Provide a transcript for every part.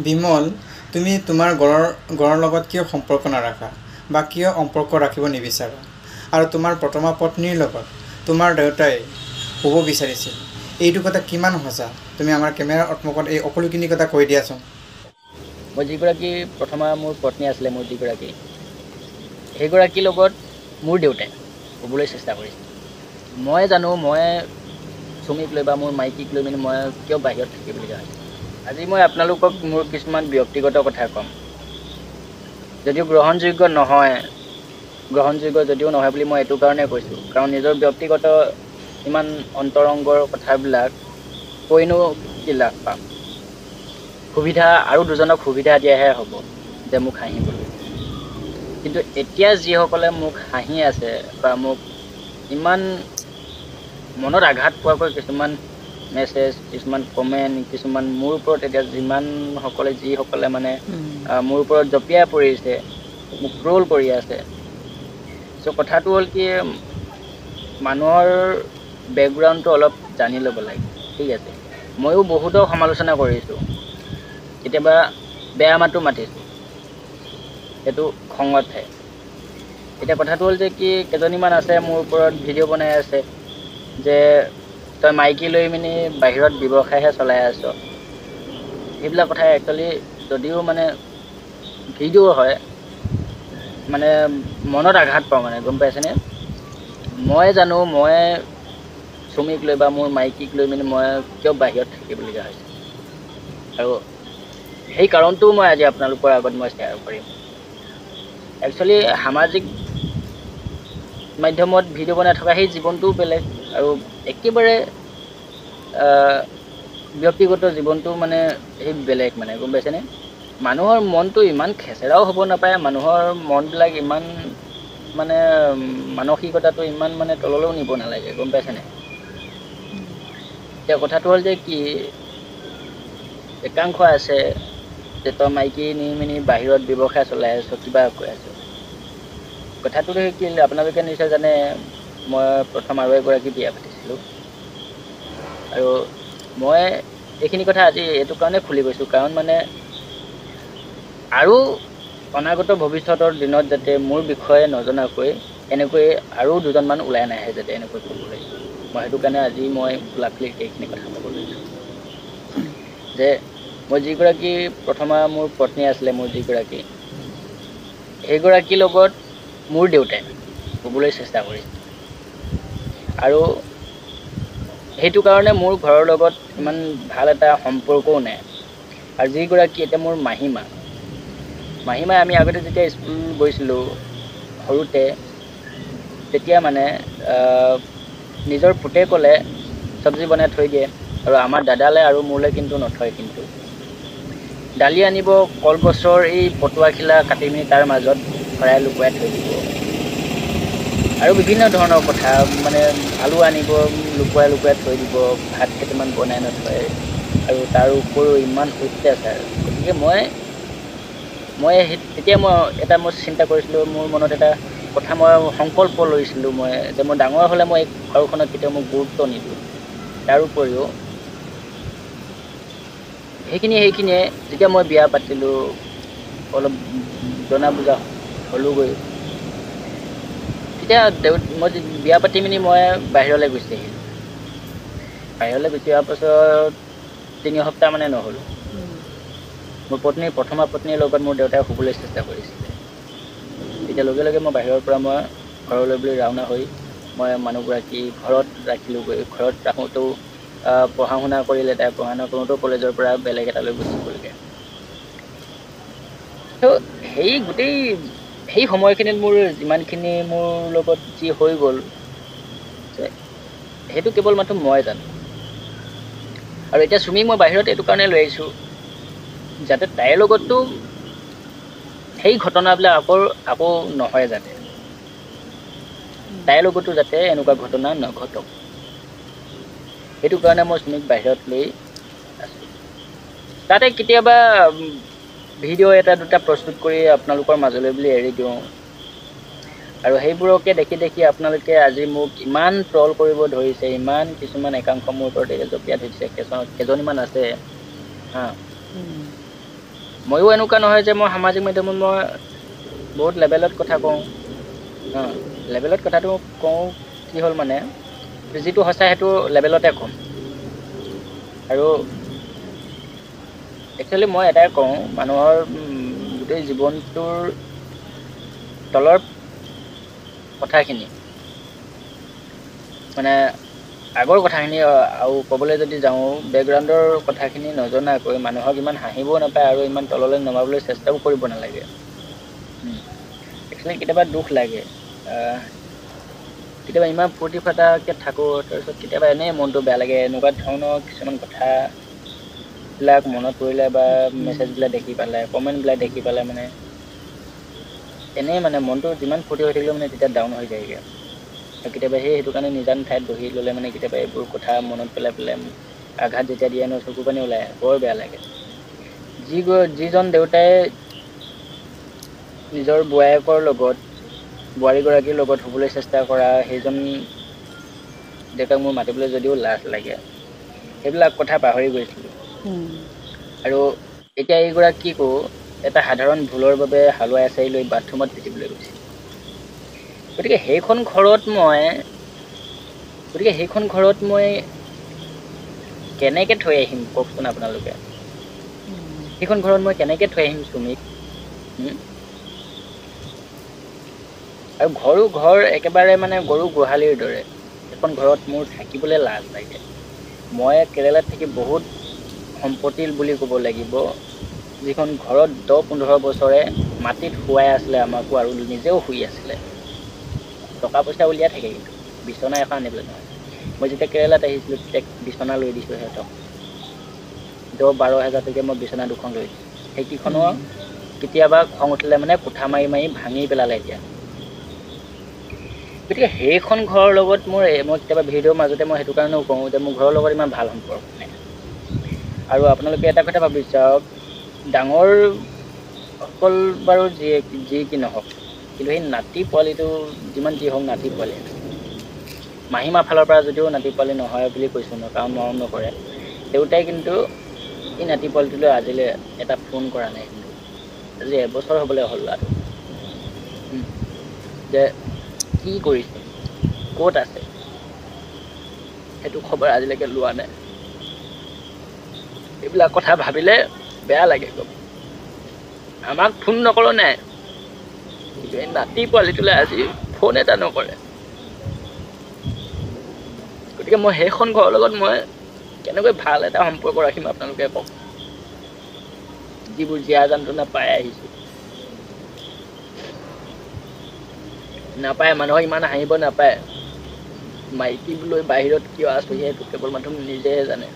বিমল, তুমি তোমাৰ গড়ৰ লগত কিয় সম্পৰ্ক নাৰাখা বা কিয় সম্পৰ্ক ৰাখিব নিবিচাৰা? আৰু তোমাৰ প্ৰথমা পত্নীৰ লগত তোমাৰ দেউতাই শুব বিচাৰিছিল, এইটো কথা কিমান সঁচা? তুমি আমাৰ কেমেৰাৰ সন্মুখত এই সকলোখিনি কথা কৈ দিয়াচোন। মই যিগৰাকী প্ৰথমা মোৰ পত্নী আছিলে, মোৰ যিগৰাকী, সেইগৰাকীৰ লগত মোৰ দেউতাই শুবলৈ চেষ্টা কৰিছিল। মই জানো মই চুমিক লৈ বা মোৰ মাইকীক লৈ মই কিয় বাহিৰত থাকিবলগীয়া হৈছিল। আজি মই আপোনালোকক মোৰ কিছুমান ব্যক্তিগত কথা ক'ম। যদিও গ্ৰহণযোগ্য যদিও নহয় বুলি মই এইটো কাৰণে কৈছোঁ, কাৰণ নিজৰ ব্যক্তিগত ইমান অন্তৰংগৰ কথাবিলাক কৈনো কি লাভ পাম। আৰু দুজনক সুবিধা দিয়াহে হ'ব যে মোক হাঁহিবলৈ। কিন্তু এতিয়া যিসকলে মোক হাঁহি আছে বা মোক ইমান মনত আঘাত পোৱাকৈ কিছুমান মেছেজ, কিছুমান কমেণ্ট, কিছুমান মোৰ ওপৰত এতিয়া যিসকলে মানে মোৰ ওপৰত জঁপিয়াই পৰিছে, মোক ট্ৰল কৰি আছে। চ' কথাটো হ'ল কি, মানুহৰ বেকগ্ৰাউণ্ডটো অলপ জানি ল'ব লাগে, ঠিক আছে। ময়ো বহুতক সমালোচনা কৰিছোঁ, কেতিয়াবা বেয়া মাতো মাতিছোঁ, সেইটো খঙতহে। এতিয়া কথাটো হ'ল যে কি, কেইজনীমান আছে মোৰ ওপৰত ভিডিঅ' বনাই আছে যে তই মাইকী লৈ বাহিৰত ব্যৱসায়হে চলাই আছ। সেইবিলাক কথা একচুৱেলি যদিও মানে ভিডিঅ' হয়, মানে মনত আঘাত পাওঁ, মানে গম পাইছেনে? মই জানো মই চুমিক লৈ বা মোৰ মাইকীক লৈ মই কিয় বাহিৰত থাকিবলগীয়া হৈছে। আৰু সেই কাৰণটোও মই আজি আপোনালোকৰ আগত মই শ্বেয়াৰ কৰিম। একচুৱেলি সামাজিক মাধ্যমত ভিডিঅ' বনাই থকা সেই জীৱনটোও বেলেগ, আৰু একেবাৰে ব্যক্তিগত জীৱনটো মানে সেই বেলেগ, মানে গম পাইছেনে? মানুহৰ মনটো ইমান খেচেৰাও হ'ব নাপায়, মানুহৰ মনবিলাক ইমান মানে মানসিকতাটো ইমান মানে তললৈও নিব নালাগে, গম পাইছেনে? এতিয়া কথাটো হ'ল যে কি, একাংশ আছে যে তই মাইকী নি বাহিৰত ব্যৱসায় চলাই আছ, কিবা কৈ আছ। কথাটো কি, আপোনালোকে নিশ্চয় জানে মই প্ৰথম আৰু এগৰাকী বিয়া পাতিছিলোঁ। আৰু মই এইখিনি কথা আজি এইটো কাৰণে খুলি গৈছোঁ, কাৰণ মানে আৰু অনাগত ভৱিষ্যতৰ দিনত যাতে মোৰ বিষয়ে নজনাকৈ এনেকৈ আৰু দুজনমান ওলাই নাহে যাতে এনেকৈ ক'বলৈ। মই সেইটো কাৰণে আজি মই খোলা খুলি এইখিনি কথা ক'ব লৈছোঁ যে মই যিগৰাকী প্ৰথমা মোৰ পত্নী আছিলে, মোৰ যিগৰাকী, সেইগৰাকীৰ লগত মোৰ দেউতাই শুবলৈ চেষ্টা কৰিছিল। আৰু সেইটো কাৰণে মোৰ ঘৰৰ লগত ইমান ভাল এটা সম্পৰ্কও নাই। আৰু যিগৰাকী এতিয়া মোৰ মাহীমা, আমি আগতে যেতিয়া স্কুল গৈছিলোঁ সৰুতে, তেতিয়া মানে নিজৰ পুতেকলে চব্জি বনাই থৈ দিয়ে, আৰু আমাৰ দাদালে আৰু মোলৈ কিন্তু নথয়। কিন্তু দালি আনিব, কলগছৰ এই পটুৱাখিলা কাটি তাৰ মাজত ভৰাই লুকুৱাই থৈ দিব। আৰু বিভিন্ন ধৰণৰ কথা, মানে আলু আনিব, লুকুৱাই থৈ দিব, ভাত কেইটামান বনাই নথয়, আৰু তাৰ উপৰিও ইমান অত্যাচাৰ। গতিকে তেতিয়া মই চিন্তা কৰিছিলোঁ, মোৰ মনত এটা কথা মই সংকল্প লৈছিলোঁ, যে মই ডাঙৰ হ'লে মই এই ঘৰখনত কেতিয়াও মই গুৰুত্ব নিদিওঁ। তাৰ উপৰিও সেইখিনিয়ে যেতিয়া মই বিয়া পাতিলোঁ, অলপ জনা বুজা হ'লোগৈ, তেতিয়া মই বিয়া পাতি মই বাহিৰলৈ গুচি আহিলোঁ। বাহিৰলৈ গুচি অহাৰ পাছত 3 সপ্তাহ মানে নহ'ল, মোৰ প্ৰথমা পত্নীৰ লগত মোৰ দেউতাই শুবলৈ চেষ্টা কৰিছিলে। তেতিয়া লগে লগে মই বাহিৰৰ পৰা মই ঘৰলৈ বুলি ৰাওনা হৈ মই মানুহগৰাকী ঘৰত ৰাখিলোঁগৈ। ঘৰত ৰাখোঁতেও পঢ়া শুনা কৰিলে, তাই পঢ়া শুনা কৰোঁতেও কলেজৰ পৰা বেলেগ এটালৈ গুচি গ'লগৈ। ত' সেই সময়খিনিত মোৰ যিমানখিনি মোৰ লগত যি হৈ গ'ল, সেইটো কেৱল মাত্ৰ মই জানো। আৰু এতিয়া চুমিক মই বাহিৰত এইটো কাৰণে লৈ আহিছোঁ, যাতে তাইৰ লগতো সেই ঘটনাবিলাক আকৌ নহয়, যাতে তাইৰ লগতো যাতে এনেকুৱা ঘটনা নঘটক। সেইটো কাৰণে মই চুমিক বাহিৰত লৈ আছোঁ। তাতে কেতিয়াবা ভিডিঅ' এটা দুটা প্ৰস্তুত কৰি আপোনালোকৰ মাজলৈ বুলি এৰি দিওঁ, আৰু সেইবোৰকে দেখি আপোনালোকে আজি মোক ইমান ট্ৰল কৰিব ধৰিছে, ইমান কিছুমান একাংশ মোৰ ওপৰত জঁপিয়াই ধৰিছে, কেইজনীমান আছে হা, ময়ো এনেকুৱা নহয় যে মই সামাজিক মাধ্যমত মই বহুত লেভেলত কথা কওঁ লেভেলত কথাটো কওঁ কি হ'ল মানে যিটো সঁচা সেইটো লেভেলতে কম আৰু একচুৱেলি মই এটাই কওঁ মানুহৰ গোটেই জীৱনটোৰ তলৰ কথাখিনি মানে আগৰ কথাখিনি আৰু ক'বলৈ যদি যাওঁ বেকগ্ৰাউণ্ডৰ কথাখিনি নজনাকৈ মানুহক ইমান হাঁহিবও নাপায় আৰু ইমান তললৈ নমাবলৈ চেষ্টাও কৰিব নালাগে একচুৱেলি কেতিয়াবা দুখ লাগে কেতিয়াবা ইমান ফূৰ্তি ফাৰ্তাকৈ থাকোঁ তাৰপিছত কেতিয়াবা এনেই মনটো বেয়া লাগে এনেকুৱা ধৰণৰ কিছুমান কথাবিলাক মনত পৰিলে বা মেছেজবিলাক দেখি পালে কমেণ্টবিলাক দেখি পালে মানে এনেই মানে মনটো যিমান ফূৰ্তি হৈ থাকিলেও মানে তেতিয়া ডাউন হৈ যায়গৈ আৰু কেতিয়াবা সেইটো কাৰণে নিজান ঠাইত বহি ল'লে মানে কেতিয়াবা এইবোৰ কথা মনত পেলাই আঘাত যেতিয়া দিয়ে চকু পানী ওলাই বৰ বেয়া লাগে যিজন দেউতাই নিজৰ বোৱাৰীয়েকৰ লগত বোৱাৰীগৰাকীৰ লগত হ'বলৈ চেষ্টা কৰা সেইজন দেউতাক মোৰ মাতিবলৈ যদিও লাজ লাগে সেইবিলাক কথা পাহৰি গৈছিলোঁ আৰু এতিয়া এইগৰাকীকো এটা সাধাৰণ ভুলৰ বাবে হালোৱাই এচাৰি লৈ বাথৰুমত পিটিবলৈ গৈছিল গতিকে সেইখন ঘৰত মই কেনেকৈ থৈ আহিম কওকচোন আপোনালোকে সেইখন ঘৰত মই কেনেকৈ থৈ আহিম চুমিক আৰু ঘৰ একেবাৰে মানে গৰু গোহালিৰ দৰে এখন ঘৰত মোৰ থাকিবলৈ লাজ লাগে মই কেৰেলাত থাকি বহুত সম্পত্তিৰ বুলি ক'ব লাগিব যিখন ঘৰত 10-15 বছৰে মাটিত শুৱাই আছিলে আমাকো আৰু নিজেও শুই আছিলে টকা পইচা উলিয়াই থাকে কিন্তু বিচনা এখন আনিবলৈ নহয় মই যেতিয়া কেৰেলাত আহিছিলোঁ তেতিয়া বিচনা লৈ দিছোঁ সিহঁতক 10-12 হাজাৰ টকীয়া মই বিচনা দুখন লৈ দিছোঁ সেইকেইখনো কেতিয়াবা খং উঠিলে মানে কোঠা মাৰি ভাঙি পেলালে এতিয়া গতিকে সেইখন ঘৰৰ লগত মই কেতিয়াবা ভিডিঅ'ৰ মাজতে মই সেইটো কাৰণেও কওঁ যে মোৰ ঘৰৰ লগত ইমান ভাল সম্পৰ্ক নাই আৰু আপোনালোকে এটা কথা ভাবি চাওক ডাঙৰ সকল বাৰু যি কি নহওক কিন্তু সেই নাতি পোৱালিটো যিমান যি হওক নাতি পোৱালি মাহীমা ফালৰ পৰা যদিও নাতি পোৱালি নহয় বুলি কৈছোঁ মই কাৰণ মৰম নকৰে দেউতাই কিন্তু এই নাতি পোৱালিটোলৈ আজিলৈ এটা ফোন কৰা নাই কিন্তু আজি এবছৰ হ'বলৈ হ'ল ল'ৰাটো যে কি কৰিছে ক'ত আছে সেইটো খবৰ আজিলৈকে লোৱা নাই এইবিলাক কথা ভাবিলে বেয়া লাগে আমাক ফোন নকৰো নাই কিন্তু এই নাতি পোৱালিটোলৈ আজি ফোন এটা নকৰে গতিকে মই সেইখন ঘৰৰ লগত মই কেনেকৈ ভাল এটা সম্পৰ্ক ৰাখিম আপোনালোকে কওক যিবোৰ জীয়া যন্ত্ৰণা পাই আহিছোঁ নাপায় মানুহক ইমান হাঁহিব নাপায় মাইকী লৈ বাহিৰত কিয় আছোঁ সেইটো কেৱল মানুহ নিজেহে জানে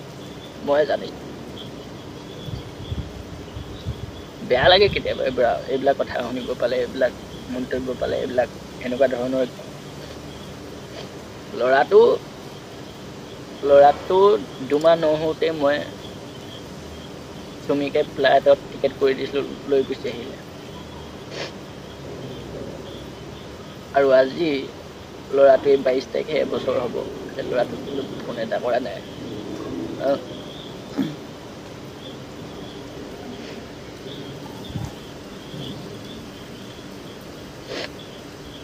মই জানিছোঁ বেয়া লাগে কেতিয়াবা এইবিলাক কথা শুনিব পালে এইবিলাক মন্তব্য পালে এইবিলাক এনেকুৱা ধৰণৰ ল'ৰাটো দুমাহ নহওঁতে মই চুমিকে ফ্লাইটত টিকেট কৰি দিছিলোঁ লৈ গুচি আহিলে আৰু আজি ল'ৰাটোৱে 22 তাৰিখে এবছৰ হ'ব ল'ৰাটোক কিন্তু ফোন এটা কৰা নাই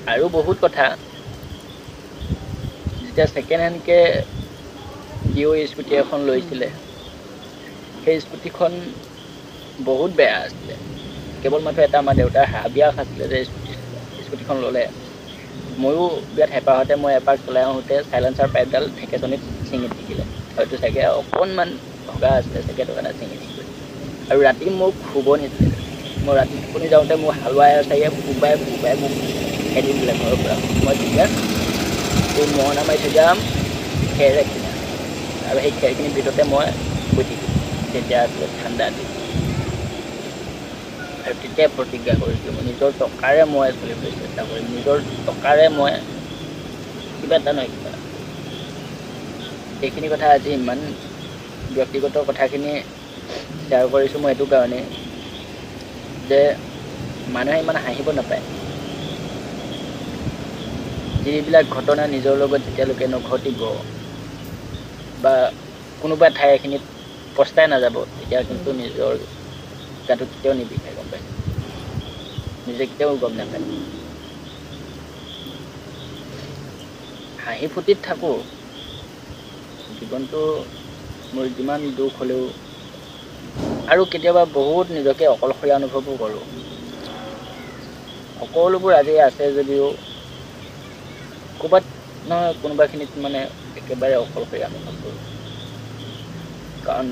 আৰু বহুত কথা যেতিয়া ছেকেণ্ড হেণ্ডকৈ জিঅ' স্কুটি এখন লৈছিলে সেই স্কুটিখন বহুত বেয়া আছিলে কেৱল মাত্ৰ এটা আমাৰ দেউতাৰ হাবিয়াস আছিলে যে স্কুটিখন ল'লে ময়ো বিৰাট হেঁপাহতে মই এপাক চলাই আহোঁতে চাইলেঞ্চাৰ পাইপডাল ঢেকেচনিত ছিঙি থাকিলে হয়তো চাগে অকণমান ভগা আছিলে চাগে সেইটো কাৰণে ছিঙি থাকিলে আৰু ৰাতি মোক শুব নিদিলে মই ৰাতি টোপনি যাওঁতে মোৰ হালোৱাই এচাৰিয়ে কোবাই মোক খেদি দিলে ঘৰৰ পৰা মই তেতিয়া এই মৰণা মাৰি থৈ যাম খেৰে কিনা আৰু সেই খেৰখিনিৰ ভিতৰতে মই শুই থাকিম তেতিয়া আছিলে ঠাণ্ডা দিন আৰু তেতিয়াই প্ৰতিজ্ঞা কৰিছিলোঁ মই নিজৰ টকাৰে মই চলিবলৈ চেষ্টা কৰিম নিজৰ টকাৰে মই কিবা এটা নহয় কিবা এইখিনি কথা আজি ইমান ব্যক্তিগত কথাখিনি শ্বেয়াৰ কৰিছোঁ মই এইটো কাৰণেই যে মানুহে ইমান হাঁহিব নাপায় যিবিলাক ঘটনা নিজৰ লগত যেতিয়ালৈকে নঘটিব বা কোনোবা ঠাই এখিনিত পস্তাই নাযাব তেতিয়া কিন্তু নিজৰ গাটো কেতিয়াও নিবিষায়, গম পাইছে, নিজে কেতিয়াও গম নাপায়। হাঁহি ফূৰ্তিত থাকোঁ, জীৱনটো মোৰ যিমান দুখ হ'লেও, আৰু কেতিয়াবা বহুত নিজকে অকলশৰীয়া অনুভৱো কৰোঁ। সকলোবোৰ আজি আছে যদিও ক'ৰবাত নহয় কোনোবাখিনিত মানে একেবাৰে অকলশৰীয়া অনুভৱ কৰোঁ। কাৰণ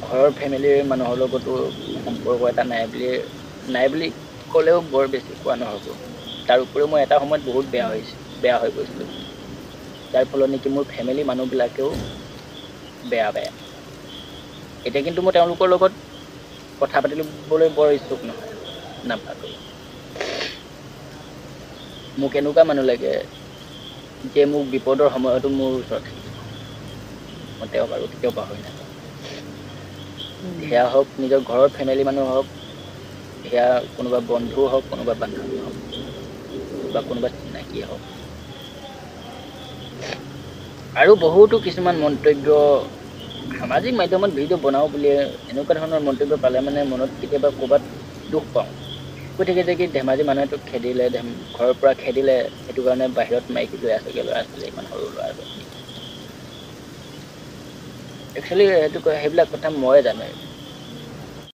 ঘৰৰ ফেমিলিৰ মানুহৰ লগতো সম্পৰ্ক এটা নাই বুলি ক'লেও বৰ বেছি কোৱা নহ'ব। তাৰ উপৰিও মই এটা সময়ত বহুত বেয়া হৈ গৈছিলোঁ, যাৰ ফলত নেকি মোৰ ফেমিলি মানুহবিলাকেও বেয়া। এতিয়া কিন্তু মই তেওঁলোকৰ লগত কথা পাতিবলৈ বৰ ইচ্ছুক নাপালোঁ। মোক এনেকুৱা মানুহ লাগে যে মোক বিপদৰ সময়তো মোৰ ওচৰত থাকিব, মই তেওঁক আৰু কেতিয়াও পাহৰি নাযাওঁ। সেয়া হওক নিজৰ ঘৰৰ ফেমিলি মানুহ হওক, সেয়া কোনোবা বন্ধু হওক, কোনোবা বান্ধৱী হওক, বা কোনোবা চিনাকি হওক। আৰু বহুতো কিছুমান মন্তব্য সামাজিক মাধ্যমত ভিডিঅ' বনাওঁ বুলিয়ে এনেকুৱা ধৰণৰ মন্তব্য পালে মানে মনত কেতিয়াবা ক'ৰবাত দুখ পাওঁ। গতিকে যে কি ধেমাজি মানুহে তোক খেদিলে, ঘৰৰ পৰা খেদিলে, সেইটো কাৰণে বাহিৰত মাইকী লৈ আছেগৈ ল'ৰা ছোৱালী, ইমান সৰু ল'ৰা ছোৱালী। একচুৱেলি সেইবিলাক কথা ময়ে জানো।